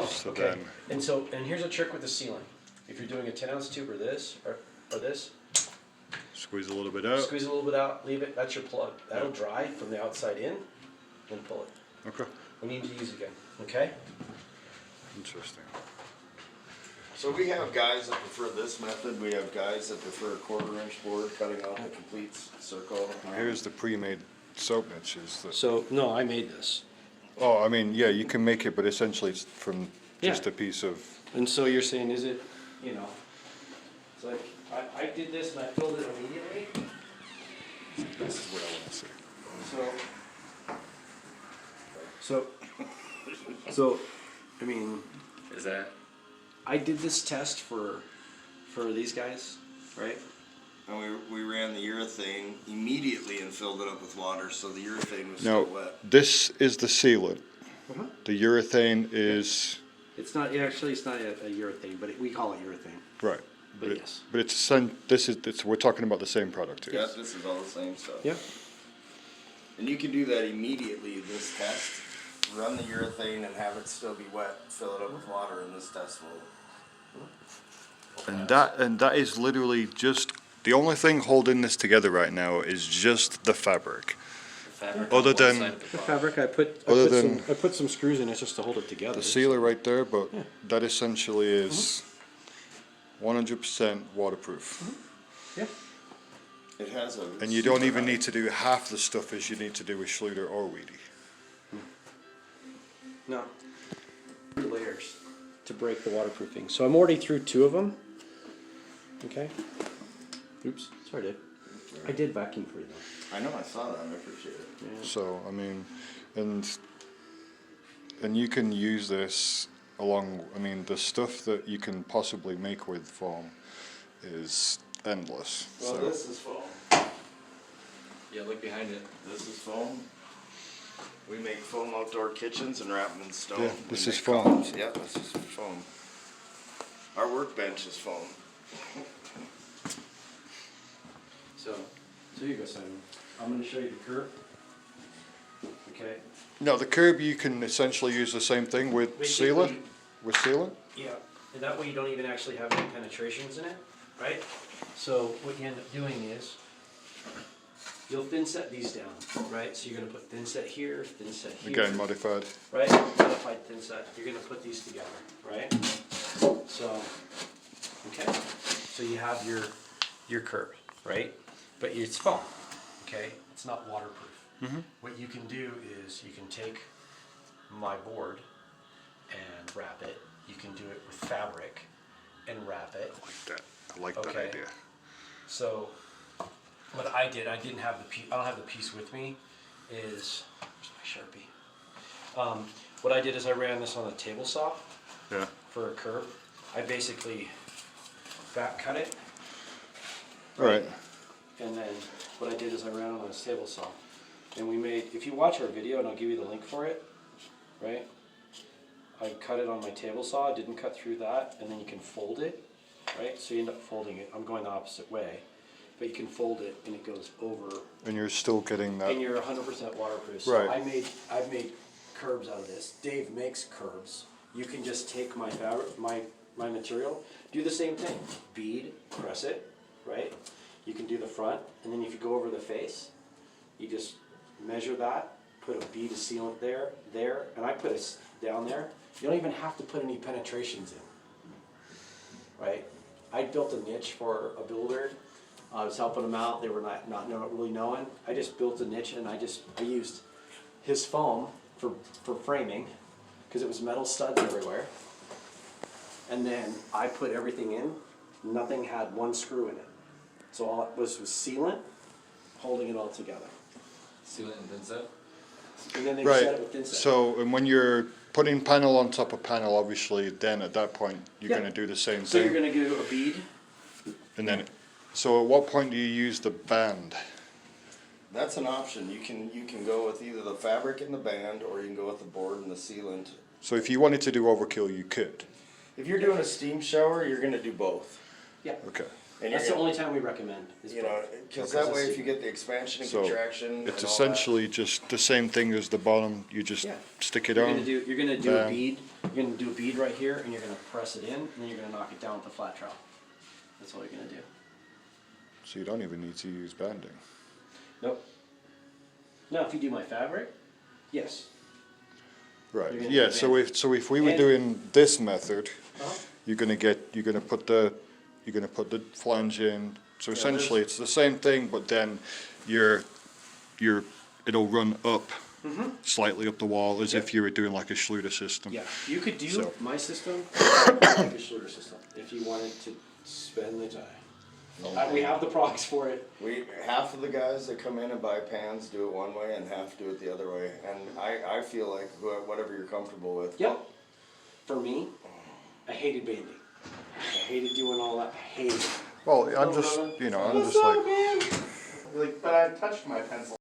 So Okay, then, and here's a trick with the sealant. If you're doing a 10-ounce tube or this, or this, squeeze a little bit out. squeeze a little bit out, leave it, that's your plug. That'll dry from the outside in, then pull it. Okay, We need to use again, okay? interesting. So we have guys that prefer this method, we have guys that prefer a 1/4-inch board, cutting out the complete circle. Here's the pre-made soap niches that, So, no, I made this. oh, I mean, yeah, you can make it, but essentially it's from just Yeah. a piece of, And so you're saying, is it, you know, it's like, I did this and I filled it immediately, this is what I wanna see. so, I mean, Is that? I did this test for these guys, right? And we ran the urethane immediately and filled it up with water, so the urethane was Now, still wet. this is the sealant. Uh-huh. The urethane is, It's not, actually, it's not a urethane, but we call it urethane, right. but it- yes. But we're talking about the same product here. Yeah, this is all the same stuff. Yeah. And you can do that immediately, this test, run the urethane and have it still be wet, fill it up with water, and this test will. And that is literally just, the only thing holding this together right now is just the fabric. Fabric Other on one than- side of the The box. fabric, Other than- I put some screws in it just to hold it together. The sealer right there, but that essentially is 100% waterproof. Yeah. It has a. And you don't super even high- need to do half the stuff as you need to do with Schluter or Weedy. No. Layers to break the waterproofing. So I'm already through 2 of them. Okay. Oops, sorry, Dave. I did vacuum for you though. I know, I saw that, I appreciate it. Yeah. So, I mean, and you can use this along, I mean, the stuff that you can possibly make with foam is endless. Well, So, this is foam. Yeah, look behind it. This is foam. We make foam outdoor kitchens and wrap them in stone. Yeah, We this make is foam. columns. Yeah, this is foam. Our workbench is foam. So here you go, Simon. I'm gonna show you the curve. Okay. no, the curb you can essentially use the same thing with sealant, Basically- with sealant. Yeah, and that way you don't even actually have any penetrations in it, right? So what you end up doing is, you'll thin set these down, right? So you're gonna put thin set here, thin set here. Again, modified. Right, modified thin set, you're gonna put these together, right? So, okay, so you have your curve, right? But it's foam, okay? It's not waterproof. What you can do is you can take my board and wrap it. You can do it with fabric and wrap it. I like that Okay. idea. So what I did, I didn't have the piece, I don't have the piece with me, is, where's my Sharpie? What I did is I ran this on a table saw Yeah. for a curve. I basically back cut it, All right. and then what I did is I ran it on a table saw. And we made, if you watch our video, and I'll give you the link for it, right? I cut it on my table saw, I didn't cut through that, and then you can fold it, right? So you end up folding it, I'm going the opposite way. But you can fold it and it goes over, And you're still getting that. and you're 100% waterproof. So Right. I've made curbs out of this. Dave makes curbs. You can just take my fabric, my material, do the same thing. Bead, press it, right? You can do the front, and then if you go over the face, you just measure that, put a bead of sealant there, and I put it down there. You don't even have to put any penetrations in, right? I built a niche for a builder. I was helping them out. They were not really knowing. I just built a niche, and I used his foam for framing, because it was metal studs everywhere. And then I put everything in. Nothing had one screw in it. So all it was sealant, holding it all together. Sealant and thin set. And then they set it Right, with thin set. so, and when you're putting panel on top of panel, obviously, then at that point, you're Yeah. gonna do the same So you're thing. gonna do a bead. And then, so at what point do you use the band? That's an option. You can go with either the fabric and the band, or you can go with the board and the sealant. So if you wanted to do overkill, you could. If you're doing a steam shower, you're gonna do both. Yeah. Okay. And That's you're the only time we recommend. Is You know, because that way if you get the expansion and So, contraction. it's and all essentially just the same thing as the bottom, you just Yeah. stick it You're on. gonna do a bam. bead. You're gonna do a bead right here, and you're gonna press it in, and then you're gonna knock it down with the flat trowel. That's all you're gonna do. So you don't even need to use banding. Nope. Now, if you do my fabric, yes. Right, You're gonna yeah, do so banding. if we were And- doing this method, Uh-huh. you're gonna put the flange in. So Yeah, essentially, it's the same thing, but then it'll run up slightly up the wall as if Yep. you were doing like a Schluter system. Yeah, you could do So- my system like a Schluter system if you wanted to spend the time. We have the products for it. Half of the guys that come in and buy pans do it one way and half do it the other way. And I feel like whatever you're comfortable with. Yep. For me, I hated banding. I hated doing all that. I hated it. Well, I'm No, just, brother. you know, I'm What's just up, like, man? Like, but I touched my pencil.